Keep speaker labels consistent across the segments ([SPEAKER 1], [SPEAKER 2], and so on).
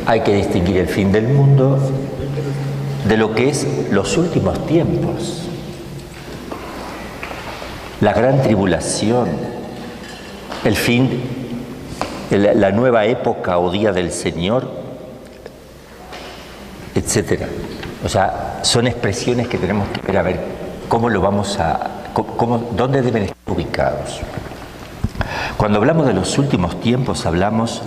[SPEAKER 1] hay que distinguir el fin del mundo de lo que es los últimos tiempos. La gran tribulación, el fin, la nueva época o día del Señor, etcétera. O sea, son expresiones que tenemos que ver a ver cómo lo vamos a, dónde deben estar ubicados. Cuando hablamos de los últimos tiempos, hablamos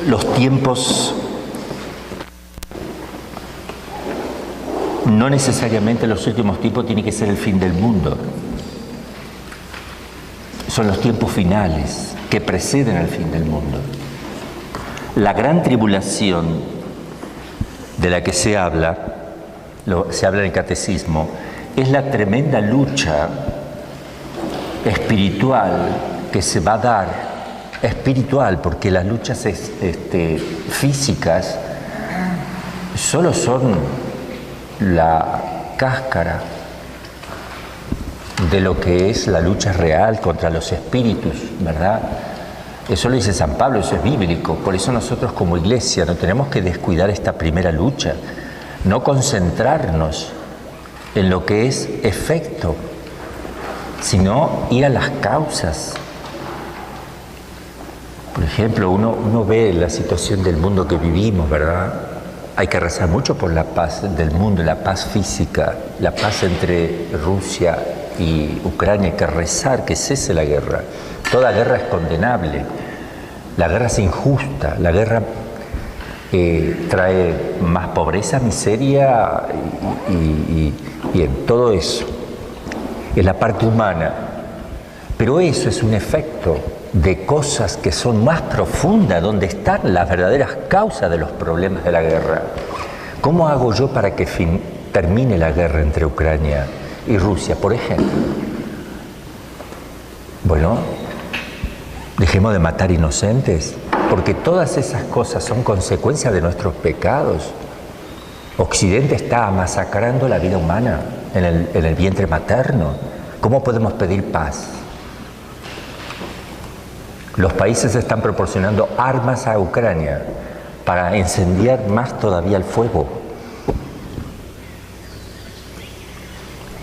[SPEAKER 1] los tiempos, no necesariamente los últimos tiempos tiene que ser el fin del mundo. Son los tiempos finales que preceden al fin del mundo. La gran tribulación de la que se habla en el catecismo, es la tremenda lucha espiritual que se va a dar, espiritual, porque las luchas físicas solo son la cáscara de lo que es la lucha real contra los espíritus, ¿verdad? Eso lo dice San Pablo, eso es bíblico. Por eso nosotros como iglesia no tenemos que descuidar esta primera lucha, no concentrarnos en lo que es efecto, sino ir a las causas. Por ejemplo, uno ve la situación del mundo que vivimos, ¿verdad? Hay que rezar mucho por la paz del mundo, la paz física, la paz entre Rusia y Ucrania. Hay que rezar que cese la guerra. Toda guerra es condenable. La guerra es injusta. La guerra trae más pobreza, miseria y en todo eso. Es la parte humana. Pero eso es un efecto de cosas que son más profundas, donde están las verdaderas causas de los problemas de la guerra. ¿Cómo hago yo para que termine la guerra entre Ucrania y Rusia, por ejemplo? Bueno, dejemos de matar inocentes, porque todas esas cosas son consecuencias de nuestros pecados. Occidente está masacrando la vida humana en el vientre materno. ¿Cómo podemos pedir paz? Los países están proporcionando armas a Ucrania para incendiar más todavía el fuego.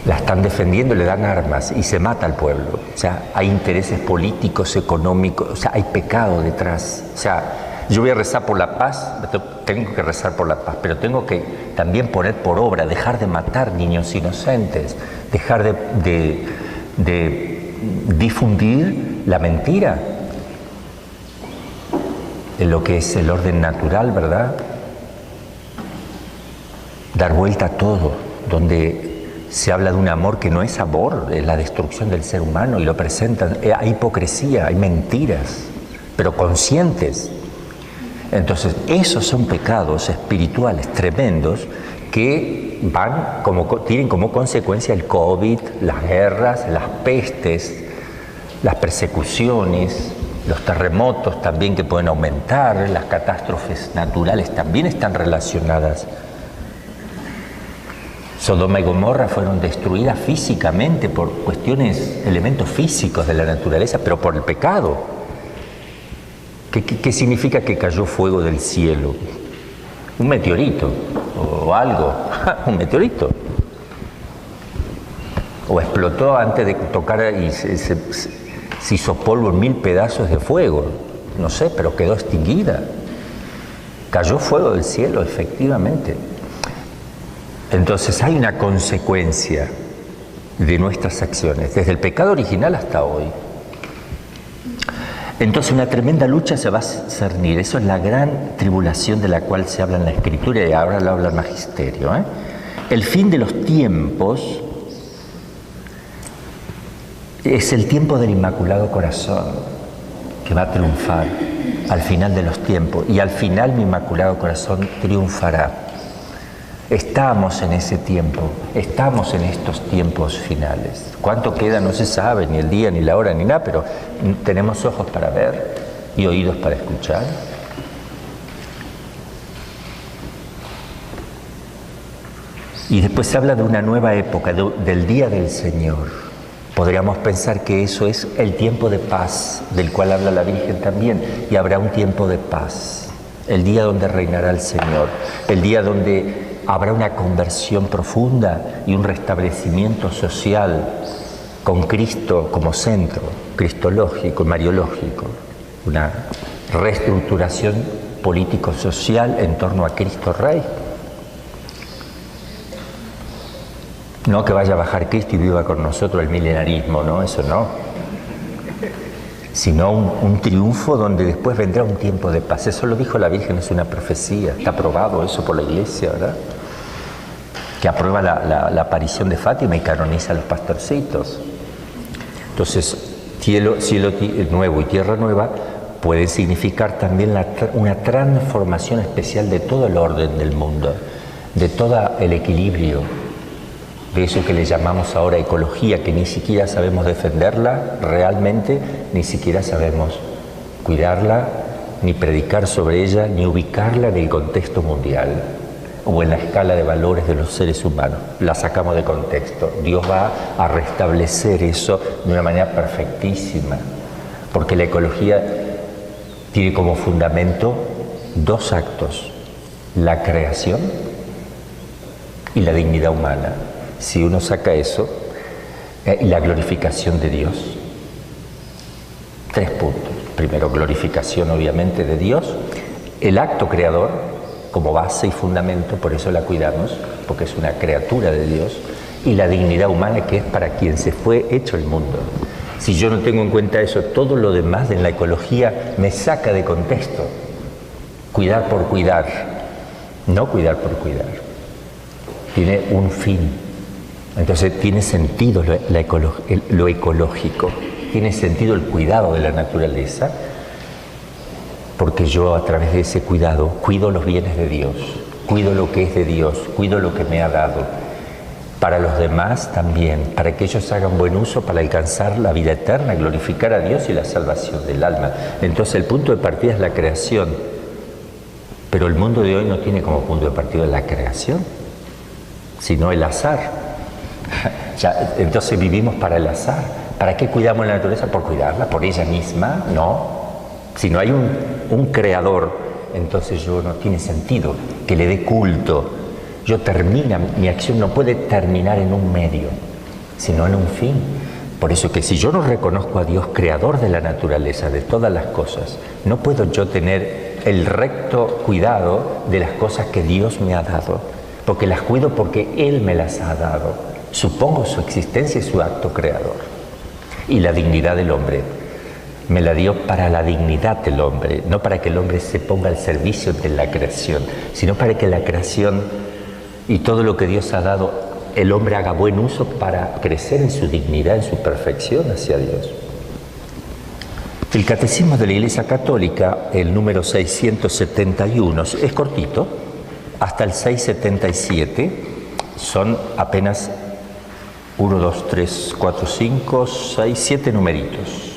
[SPEAKER 1] La están defendiendo, le dan armas y se mata al pueblo. O sea, hay intereses políticos, económicos, o sea, hay pecado detrás. O sea, yo voy a rezar por la paz, tengo que rezar por la paz, pero tengo que también poner por obra, dejar de matar niños inocentes, dejar de difundir la mentira en lo que es el orden natural, ¿verdad? Dar vuelta a todo, donde se habla de un amor que no es amor, es la destrucción del ser humano, y lo presentan, hay hipocresía, hay mentiras, pero conscientes. Entonces, esos son pecados espirituales tremendos que tienen como consecuencia el COVID, las guerras, las pestes, las persecuciones, los terremotos también que pueden aumentar, las catástrofes naturales también están relacionadas. Sodoma y Gomorra fueron destruidas físicamente por cuestiones, elementos físicos de la naturaleza, pero por el pecado. ¿Qué significa que cayó fuego del cielo? Un meteorito o algo, un meteorito. O explotó antes de tocar y se hizo polvo en 1000 pedazos de fuego, no sé, pero quedó extinguida. Cayó fuego del cielo, efectivamente. Entonces hay una consecuencia de nuestras acciones, desde el pecado original hasta hoy. Entonces una tremenda lucha se va a cernir. Eso es la gran tribulación de la cual se habla en la Escritura y ahora lo habla el Magisterio. El fin de los tiempos es el tiempo del Inmaculado Corazón, que va a triunfar al final de los tiempos, y al final mi Inmaculado Corazón triunfará. Estamos en ese tiempo, estamos en estos tiempos finales. ¿Cuánto queda? No se sabe, ni el día, ni la hora, ni nada, pero tenemos ojos para ver y oídos para escuchar. Y después se habla de una nueva época, del día del Señor. Podríamos pensar que eso es el tiempo de paz, del cual habla la Virgen también, y habrá un tiempo de paz, el día donde reinará el Señor, el día donde habrá una conversión profunda y un restablecimiento social con Cristo como centro, cristológico, mariológico, una reestructuración político-social en torno a Cristo Rey. No que vaya a bajar Cristo y viva con nosotros el milenarismo, no, eso no. Sino un triunfo donde después vendrá un tiempo de paz. Eso lo dijo la Virgen, es una profecía, está aprobado eso por la Iglesia, ¿verdad? Que aprueba la aparición de Fátima y canoniza a los pastorcitos. Entonces, cielo nuevo y tierra nueva pueden significar también una transformación especial de todo el orden del mundo, de todo el equilibrio, de eso que le llamamos ahora ecología, que ni siquiera sabemos defenderla realmente, ni siquiera sabemos cuidarla, ni predicar sobre ella, ni ubicarla en el contexto mundial o en la escala de valores de los seres humanos. La sacamos de contexto. Dios va a restablecer eso de una manera perfectísima, porque la ecología tiene como fundamento dos actos: la creación y la dignidad humana. Si uno saca eso, y la glorificación de Dios. 3 puntos. Primero, glorificación obviamente de Dios, el acto creador como base y fundamento, por eso la cuidamos, porque es una criatura de Dios, y la dignidad humana, que es para quien se fue hecho el mundo. Si yo no tengo en cuenta eso, todo lo demás en la ecología me saca de contexto. Cuidar por cuidar, no cuidar por cuidar. Tiene un fin. Entonces tiene sentido lo ecológico, tiene sentido el cuidado de la naturaleza, porque yo a través de ese cuidado cuido los bienes de Dios, cuido lo que es de Dios, cuido lo que me ha dado. Para los demás también, para que ellos hagan buen uso para alcanzar la vida eterna, glorificar a Dios y la salvación del alma. Entonces el punto de partida es la creación, pero el mundo de hoy no tiene como punto de partida la creación, sino el azar. Entonces vivimos para el azar. ¿Para qué cuidamos la naturaleza? ¿Por cuidarla? ¿Por ella misma? No. Si no hay un creador, entonces no tiene sentido que le dé culto. Mi acción no puede terminar en un medio, sino en un fin. Por eso que si yo no reconozco a Dios creador de la naturaleza, de todas las cosas, no puedo yo tener el recto cuidado de las cosas que Dios me ha dado, porque las cuido porque Él me las ha dado. Supongo su existencia y su acto creador. Y la dignidad del hombre me la dio para la dignidad del hombre, no para que el hombre se ponga al servicio de la creación, sino para que la creación y todo lo que Dios ha dado, el hombre haga buen uso para crecer en su dignidad, en su perfección hacia Dios. El Catecismo de la Iglesia Católica, el número 671, es cortito, hasta el 677, son apenas 1, 2, 3, 4, 5, 6, 7 numeritos.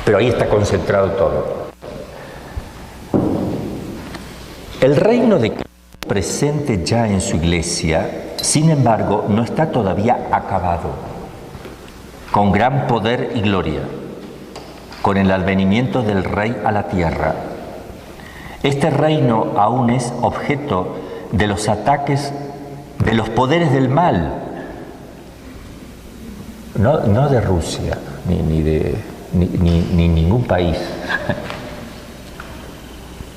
[SPEAKER 1] Pero ahí está concentrado todo. El reino de Cristo presente ya en su Iglesia, sin embargo, no está todavía acabado, con gran poder y gloria, con el advenimiento del Rey a la tierra. Este reino aún es objeto de los ataques de los poderes del mal, no de Rusia, ni ningún país,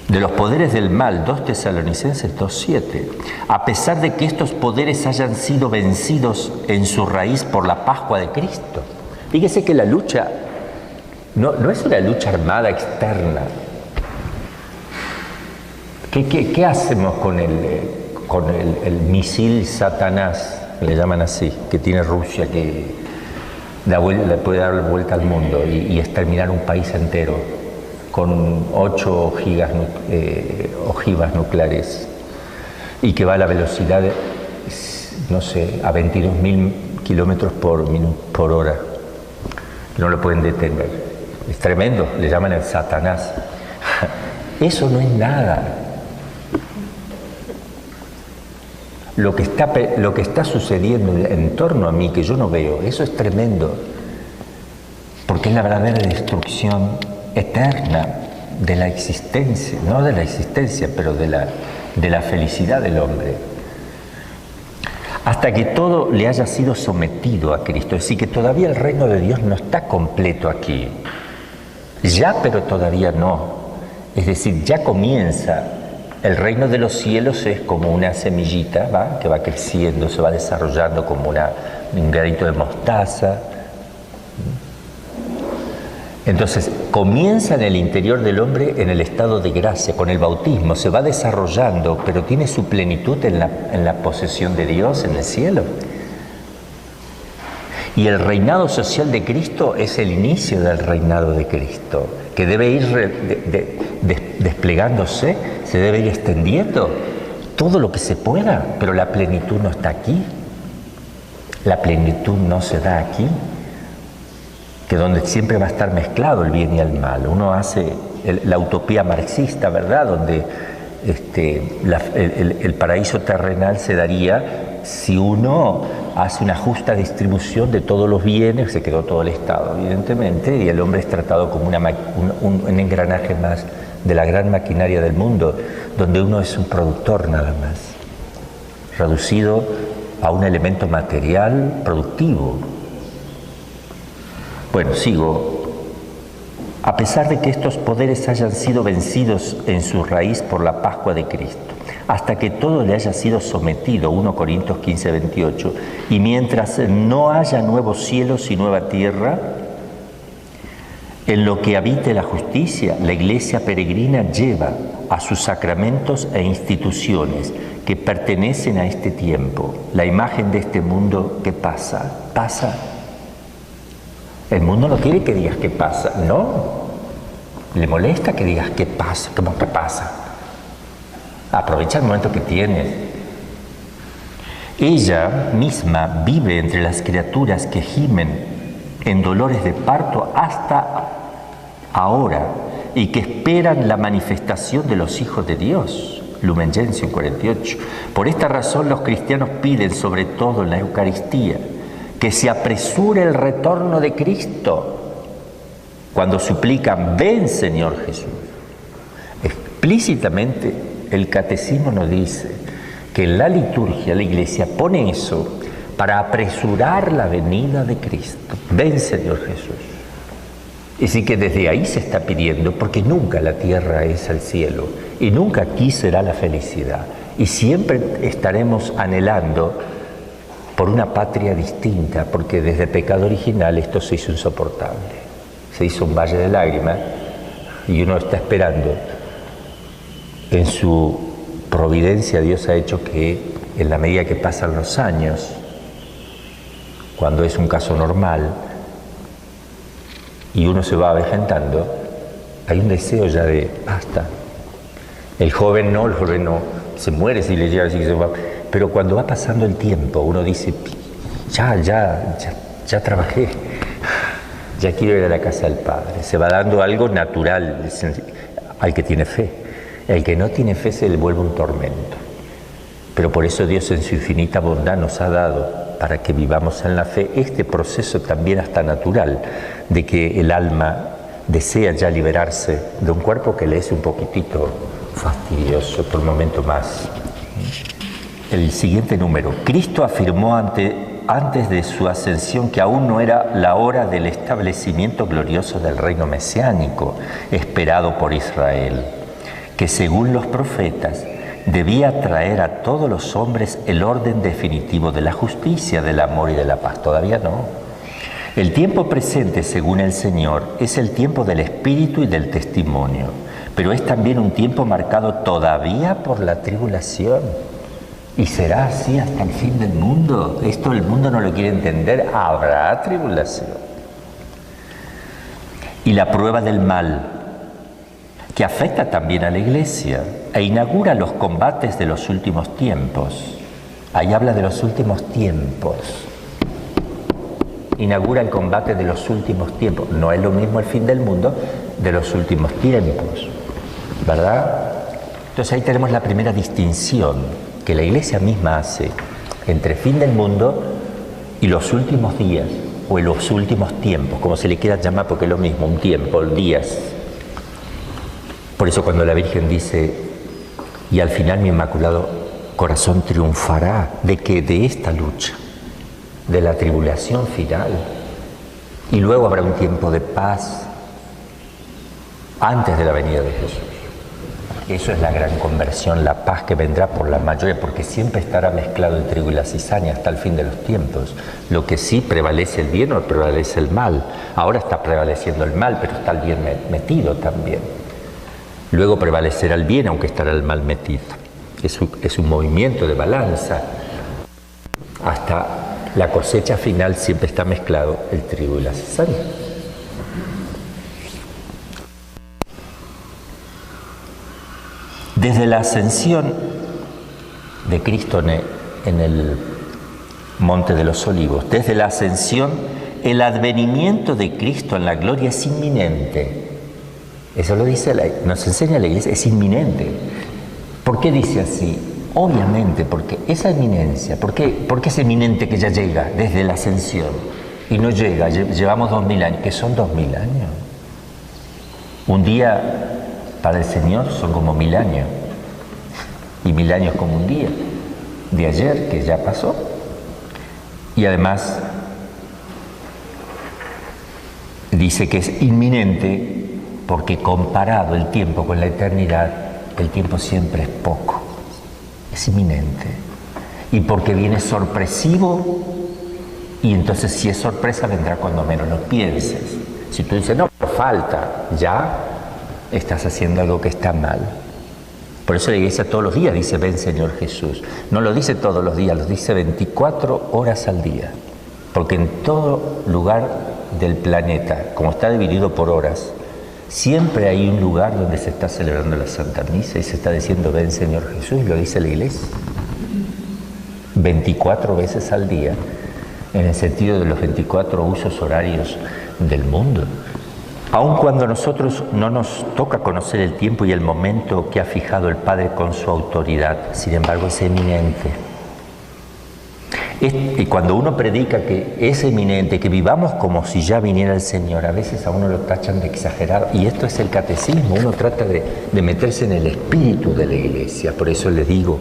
[SPEAKER 1] de los poderes del mal, 2 Tesalonicenses 2:7, a pesar de que estos poderes hayan sido vencidos en su raíz por la Pascua de Cristo. Fíjese que la lucha no es una lucha armada externa. ¿Qué hacemos con el misil Satanás, le llaman así, que tiene Rusia, que le puede dar vuelta al mundo y exterminar un país entero con 8 ojivas nucleares y que va a la velocidad de, no sé, a 22.000 kilómetros por hora? No lo pueden detener. Es tremendo, le llaman el Satanás. Eso no es nada. lo que está sucediendo en torno a mí, que yo no veo, eso es tremendo, porque es la verdadera destrucción eterna de la existencia, no de la existencia, pero de la felicidad del hombre. Hasta que todo le haya sido sometido a Cristo, es decir, que todavía el reino de Dios no está completo aquí. Ya, pero todavía no. Es decir, ya comienza. El reino de los cielos es como una semillita, ¿va? Que va creciendo, se va desarrollando como un granito de mostaza. Entonces, comienza en el interior del hombre en el estado de gracia, con el bautismo, se va desarrollando, pero tiene su plenitud en la posesión de Dios en el cielo. Y el reinado social de Cristo es el inicio del reinado de Cristo, que debe ir desplegándose, se debe ir extendiendo todo lo que se pueda, pero la plenitud no está aquí. La plenitud no se da aquí, que donde siempre va a estar mezclado el bien y el mal. Uno hace la utopía marxista, ¿verdad?, donde el paraíso terrenal se daría si uno hace una justa distribución de todos los bienes, se quedó todo el Estado, evidentemente, y el hombre es tratado como un engranaje más de la gran maquinaria del mundo, donde uno es un productor nada más, reducido a un elemento material productivo. Bueno, sigo. A pesar de que estos poderes hayan sido vencidos en su raíz por la Pascua de Cristo, hasta que todo le haya sido sometido, 1 Corintios 15, 28, y mientras no haya nuevos cielos y nueva tierra, en lo que habite la justicia, la Iglesia peregrina lleva a sus sacramentos e instituciones que pertenecen a este tiempo, la imagen de este mundo que pasa. El mundo no quiere que digas qué pasa, no. Le molesta que digas qué pasa, ¿cómo que pasa? Aprovecha el momento que tienes. Ella misma vive entre las criaturas que gimen en dolores de parto hasta ahora y que esperan la manifestación de los hijos de Dios. Lumen Gentium 48. Por esta razón los cristianos piden, sobre todo en la Eucaristía, que se apresure el retorno de Cristo cuando suplican: ven, Señor Jesús. Explícitamente el catecismo nos dice que en la liturgia la Iglesia pone eso para apresurar la venida de Cristo. Ven, Señor Jesús. Es decir, que desde ahí se está pidiendo, porque nunca la tierra es el cielo y nunca aquí será la felicidad, y siempre estaremos anhelando por una patria distinta, porque desde el pecado original esto se hizo insoportable, se hizo un valle de lágrimas, y uno está esperando. En su providencia Dios ha hecho que en la medida que pasan los años, cuando es un caso normal y uno se va avejentando, hay un deseo ya de basta. El joven no se muere si le llega así que se va. Pero cuando va pasando el tiempo, uno dice: ya trabajé, ya quiero ir a la casa del Padre. Se va dando algo natural al que tiene fe. El que no tiene fe se le vuelve un tormento. Pero por eso Dios en su infinita bondad nos ha dado, para que vivamos en la fe, este proceso también hasta natural, de que el alma desea ya liberarse de un cuerpo que le es un poquitito fastidioso por un momento más. El siguiente número. Cristo afirmó antes de su ascensión que aún no era la hora del establecimiento glorioso del reino mesiánico esperado por Israel, que según los profetas debía traer a todos los hombres el orden definitivo de la justicia, del amor y de la paz. Todavía no. El tiempo presente, según el Señor, es el tiempo del Espíritu y del testimonio, pero es también un tiempo marcado todavía por la tribulación. Y será así hasta el fin del mundo. Esto el mundo no lo quiere entender. Habrá tribulación. Y la prueba del mal, que afecta también a la Iglesia e inaugura los combates de los últimos tiempos. Ahí habla de los últimos tiempos. Inaugura el combate de los últimos tiempos. No es lo mismo el fin del mundo, de los últimos tiempos, ¿verdad? Entonces ahí tenemos la primera distinción que la Iglesia misma hace entre fin del mundo y los últimos días, o en los últimos tiempos, como se le quiera llamar, porque es lo mismo, un tiempo, días. Por eso cuando la Virgen dice, y al final mi Inmaculado Corazón triunfará, ¿de qué? De esta lucha, de la tribulación final. Y luego habrá un tiempo de paz antes de la venida de Jesús. Eso es la gran conversión, la paz que vendrá por la mayoría, porque siempre estará mezclado el trigo y la cizaña hasta el fin de los tiempos. Lo que sí prevalece el bien o prevalece el mal. Ahora está prevaleciendo el mal, pero está el bien metido también. Luego prevalecerá el bien, aunque estará el mal metido. Es un movimiento de balanza. Hasta la cosecha final siempre está mezclado el trigo y la cizaña. Desde la ascensión de Cristo en el Monte de los Olivos, desde la ascensión, el advenimiento de Cristo en la gloria es inminente. Eso lo dice, nos enseña la Iglesia, es inminente. ¿Por qué dice así? Obviamente, porque esa inminencia, ¿por qué es inminente que ya llega desde la ascensión? Y no llega, llevamos 2000 años, que son 2000 años. Un día para el Señor son como 1000 años, y 1000 años como un día de ayer que ya pasó. Y además dice que es inminente porque comparado el tiempo con la eternidad, el tiempo siempre es poco, es inminente. Y porque viene sorpresivo, y entonces si es sorpresa vendrá cuando menos lo pienses. Si tú dices, no, falta, ya estás haciendo algo que está mal. Por eso la Iglesia todos los días dice, ven Señor Jesús. No lo dice todos los días, lo dice 24 horas al día. Porque en todo lugar del planeta, como está dividido por horas, siempre hay un lugar donde se está celebrando la Santa Misa y se está diciendo, ven Señor Jesús, y lo dice la Iglesia. 24 veces al día, en el sentido de los 24 usos horarios del mundo. Aun cuando a nosotros no nos toca conocer el tiempo y el momento que ha fijado el Padre con su autoridad, sin embargo es eminente. Y cuando uno predica que es eminente, que vivamos como si ya viniera el Señor, a veces a uno lo tachan de exagerado. Y esto es el catecismo, uno trata de meterse en el espíritu de la Iglesia. Por eso les digo,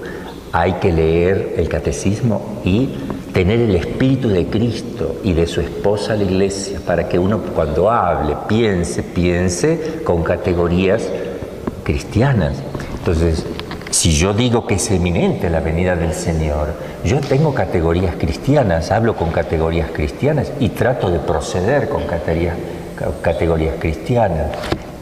[SPEAKER 1] hay que leer el catecismo y tener el espíritu de Cristo y de su esposa la Iglesia, para que uno cuando hable, piense con categorías cristianas. Entonces, si yo digo que es eminente la venida del Señor, yo tengo categorías cristianas, hablo con categorías cristianas y trato de proceder con categorías cristianas.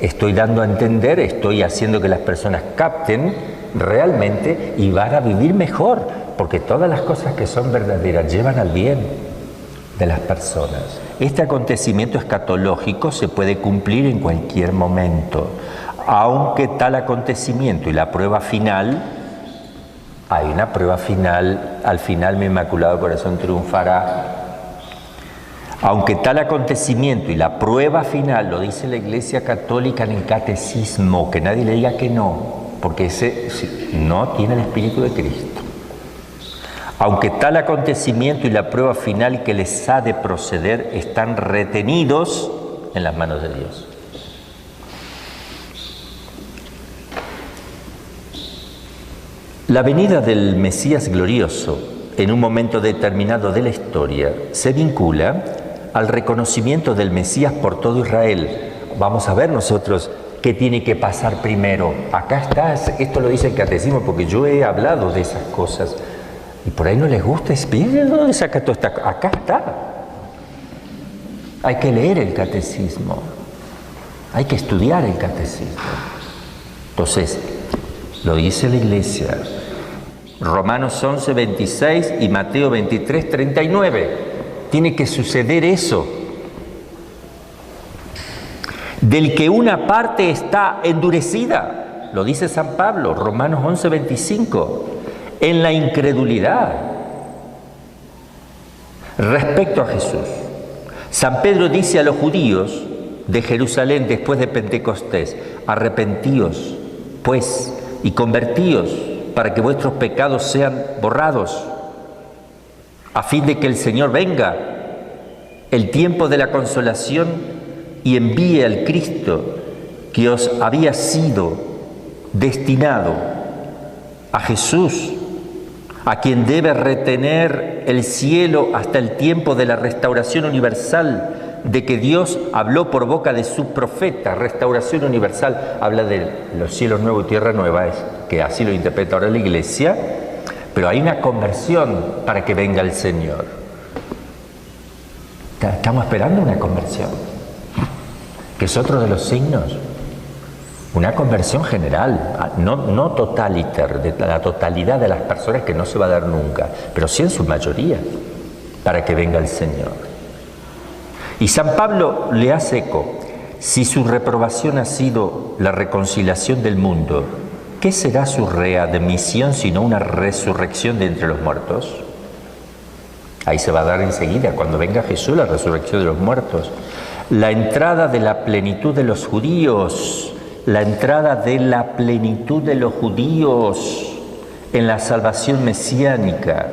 [SPEAKER 1] Estoy dando a entender, estoy haciendo que las personas capten realmente y van a vivir mejor, porque todas las cosas que son verdaderas llevan al bien de las personas. Este acontecimiento escatológico se puede cumplir en cualquier momento, aunque tal acontecimiento y la prueba final, hay una prueba final, al final mi Inmaculado Corazón triunfará. Aunque tal acontecimiento y la prueba final, lo dice la Iglesia Católica en el Catecismo, que nadie le diga que no, porque ese no tiene el Espíritu de Cristo. Aunque tal acontecimiento y la prueba final que les ha de proceder están retenidos en las manos de Dios. La venida del Mesías glorioso en un momento determinado de la historia se vincula al reconocimiento del Mesías por todo Israel. Vamos a ver nosotros qué tiene que pasar primero. Acá está, esto lo dice el Catecismo porque yo he hablado de esas cosas y por ahí no les gusta. ¿Dónde saca todo esto? Acá está. Hay que leer el Catecismo, hay que estudiar el Catecismo. Entonces, lo dice la Iglesia, Romanos 11, 26 y Mateo 23, 39. Tiene que suceder eso. Del que una parte está endurecida, lo dice San Pablo, Romanos 11, 25, en la incredulidad respecto a Jesús. San Pedro dice a los judíos de Jerusalén después de Pentecostés, arrepentíos, pues, y convertíos, para que vuestros pecados sean borrados, a fin de que el Señor venga, el tiempo de la consolación, y envíe al Cristo que os había sido destinado, a Jesús, a quien debe retener el cielo hasta el tiempo de la restauración universal, de que Dios habló por boca de su profeta. Restauración universal habla de los cielos nuevos y tierra nueva, es que así lo interpreta ahora la Iglesia, pero hay una conversión para que venga el Señor. Estamos esperando una conversión, que es otro de los signos. Una conversión general, no totaliter, de la totalidad de las personas, que no se va a dar nunca, pero sí en su mayoría, para que venga el Señor. Y San Pablo le hace eco: si su reprobación ha sido la reconciliación del mundo, ¿qué será su readmisión sino una resurrección de entre los muertos? Ahí se va a dar enseguida, cuando venga Jesús, la resurrección de los muertos. La entrada de la plenitud de los judíos, la entrada de la plenitud de los judíos en la salvación mesiánica,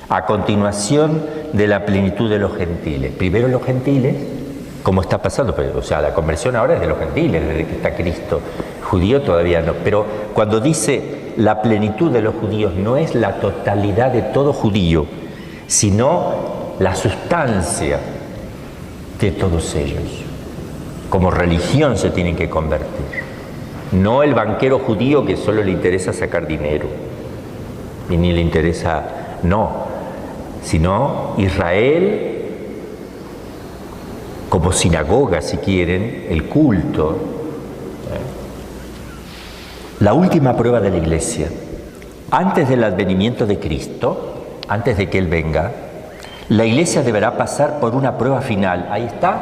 [SPEAKER 1] a continuación de la plenitud de los gentiles. Primero los gentiles, como está pasando, o sea, la conversión ahora es de los gentiles, desde que está Cristo. Judío todavía no, pero cuando dice la plenitud de los judíos, no es la totalidad de todo judío, sino la sustancia de todos ellos. Como religión se tienen que convertir. No el banquero judío que solo le interesa sacar dinero, y ni le interesa, no, sino Israel como sinagoga, si quieren, el culto. La última prueba de la Iglesia, antes del advenimiento de Cristo, antes de que Él venga, la Iglesia deberá pasar por una prueba final. Ahí está.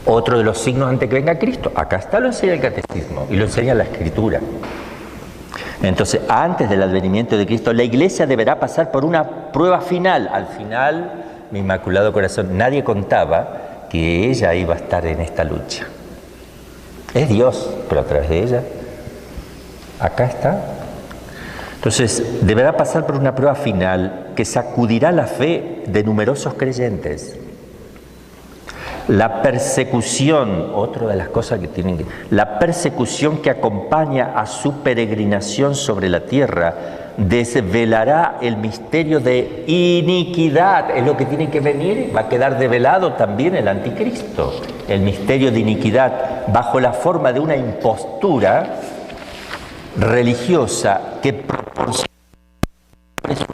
[SPEAKER 1] Otro de los signos antes que venga Cristo. Acá está, lo enseña el Catecismo y lo enseña la Escritura. Entonces, antes del advenimiento de Cristo, la Iglesia deberá pasar por una prueba final. Al final, mi Inmaculado Corazón, nadie contaba que ella iba a estar en esta lucha. Es Dios, pero a través de ella. Acá está. Entonces, deberá pasar por una prueba final que sacudirá la fe de numerosos creyentes. La persecución, otra de las cosas que tienen que... La persecución que acompaña a su peregrinación sobre la tierra desvelará el misterio de iniquidad. Es lo que tiene que venir. Va a quedar develado también el anticristo. El misterio de iniquidad bajo la forma de una impostura religiosa que proporciona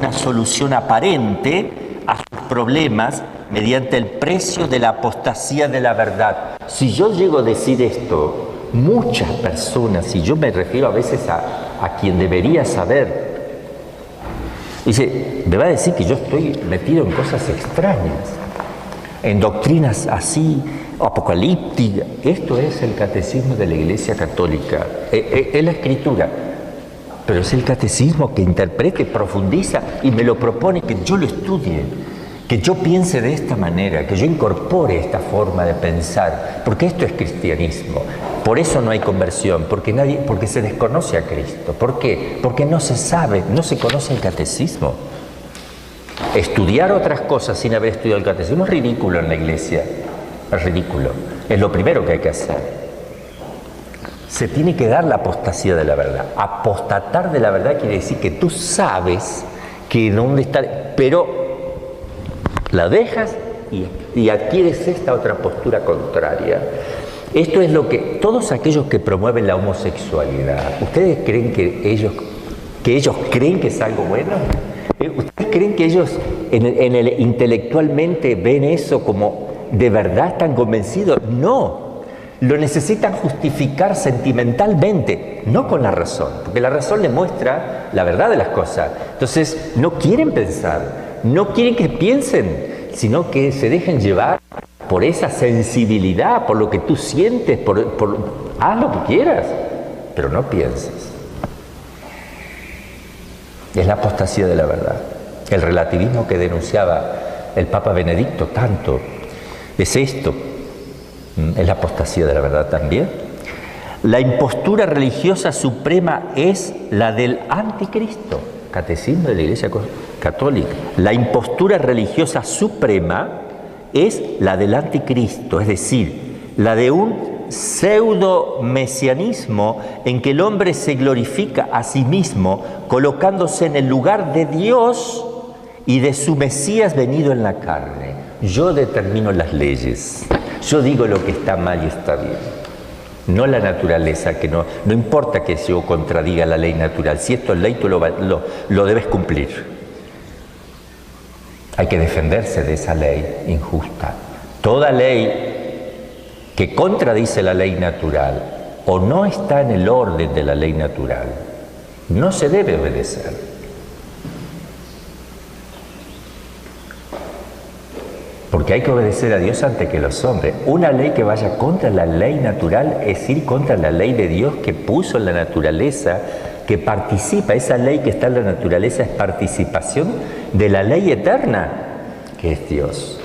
[SPEAKER 1] una solución aparente a sus problemas mediante el precio de la apostasía de la verdad. Si yo llego a decir esto, muchas personas, y yo me refiero a veces a quien debería saber, dice, me va a decir que yo estoy metido en cosas extrañas, en doctrinas así, apocalípticas. Esto es el catecismo de la Iglesia Católica, es la Escritura, pero es el catecismo que interprete, profundiza y me lo propone que yo lo estudie, que yo piense de esta manera, que yo incorpore esta forma de pensar, porque esto es cristianismo. Por eso no hay conversión, porque se desconoce a Cristo. ¿Por qué? Porque no se sabe, no se conoce el catecismo. Estudiar otras cosas sin haber estudiado el catecismo es ridículo en la Iglesia. Es ridículo. Es lo primero que hay que hacer. Se tiene que dar la apostasía de la verdad. Apostatar de la verdad quiere decir que tú sabes que dónde está, pero la dejas y adquieres esta otra postura contraria. Esto es lo que todos aquellos que promueven la homosexualidad, ¿ustedes creen que ellos creen que es algo bueno? ¿Ustedes creen que ellos intelectualmente ven eso como de verdad están convencidos? No. Lo necesitan justificar sentimentalmente, no con la razón, porque la razón le muestra la verdad de las cosas. Entonces, no quieren pensar, no quieren que piensen, sino que se dejen llevar por esa sensibilidad, por lo que tú sientes, haz lo que quieras, pero no pienses. Es la apostasía de la verdad. El relativismo que denunciaba el Papa Benedicto tanto es esto. Es la apostasía de la verdad también. La impostura religiosa suprema es la del anticristo. Catecismo de la Iglesia Católica. La impostura religiosa suprema es la del anticristo, es decir, la de un pseudo-mesianismo en que el hombre se glorifica a sí mismo colocándose en el lugar de Dios y de su Mesías venido en la carne. Yo determino las leyes, yo digo lo que está mal y está bien. No la naturaleza, que no importa que yo contradiga la ley natural, si esto es ley tú lo debes cumplir. Hay que defenderse de esa ley injusta. Toda ley que contradice la ley natural o no está en el orden de la ley natural, no se debe obedecer. Porque hay que obedecer a Dios antes que los hombres. Una ley que vaya contra la ley natural es ir contra la ley de Dios que puso en la naturaleza, que participa. Esa ley que está en la naturaleza es participación de la ley eterna, que es Dios.